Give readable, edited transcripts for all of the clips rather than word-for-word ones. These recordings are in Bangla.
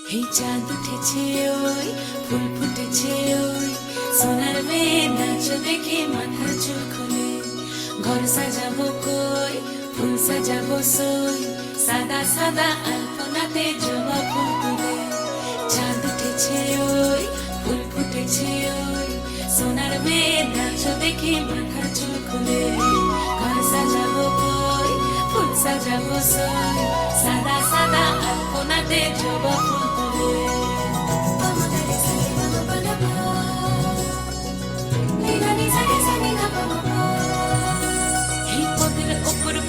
এই চাঁদ উঠেছে ওই ফুল ফুটেছে ওই সোনার মেয়ে নাচ দেখে মাথার চুল খুলে ঘর সাজাবো কই ফুল সাজাবো সই সাদা সাদা আলপনাতে জবা ফুল তুলে চাঁদ উঠেছে ওই ফুল ফুটেছে ওই সোনার মেয়ে নাচ দেখে মাথার চুল খুলে ঘর সাজাবো কই ফুল সাজাবো সই সাদা সাদা আলপনাতে জবা ফুল তুলে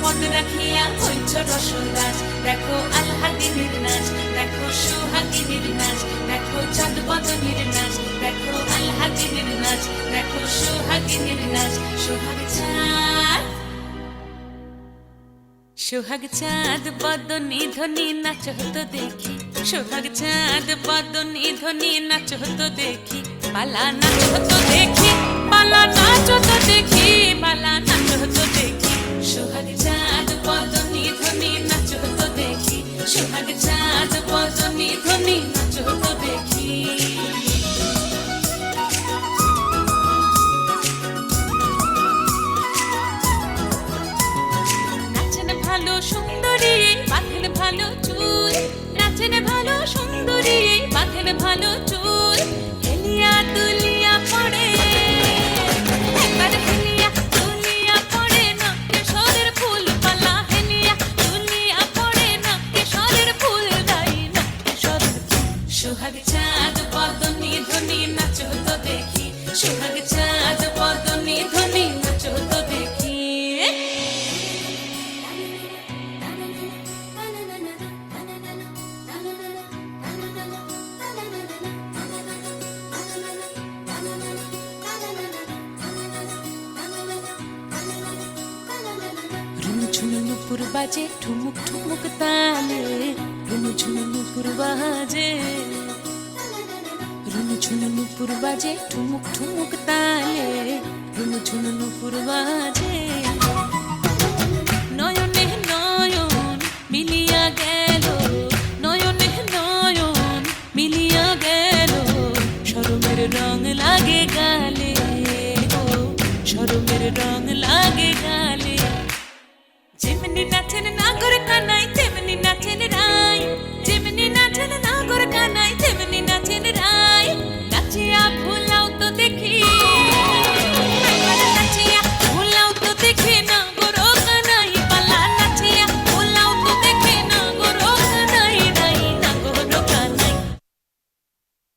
পদ রাখিয়া হইছ রসরাজ দেখো আল্লাদিনীর নাচ দেখো সোহাগিনীর নাচ দেখো চাঁদ বদনীর নাচ দেখো আল্লাদিনীর নাচ দেখো সোহাগিনীর নাচ সোহাগ চাঁদ বদনী ধ্বনি নাচ হতো দেখি সোহাগ চাঁদ বদনী ধ্বনি নাচ হতো দেখি পালা নাচ হতো দেখি পালা নাচ হতো দেখি পালা নাচ হতো দেখি সোহাগ চাঁদ বদনী ধ্বনি নাচ হতো দেখি সোহাগ চাঁদ বদনী ধ্বনি নাচ হতো দেখি নাচেন ভালো সুন্দরী বাঁধেন ভালো চুল নাচেন ভালো সুন্দরী বাঁধেন ভালো চুল হেলিয়া দুলিয়া পড়ে একবার হেলিয়া দুলিয়া পড়ে না কেশরের ফুল পালা হেলিয়া দুলিয়া পড়ে না কেশরের ফুল দাই না কেশরের সোহাগ চাঁদ বদনী ধ্বনি নাচ হতো দেখি সোহাগ চাঁদ বদনী ধ্বনি নাচ হতো দেখি নুপুর বাজে ঠুমুক ঠুমুক তালে রুনু ঝুনু নুপুর বাজে রুনু ঝুনু নুপুর বাজে ঠুমুক ঠুমুক তালে রুনু ঝুনু নুপুর বাজে নয়নে নয়ন মিলিয়া গেল নয়নে নয়ন মিলিয়া গেল শরমের রং লাগে গালে ও শরমের রং লাগে গালে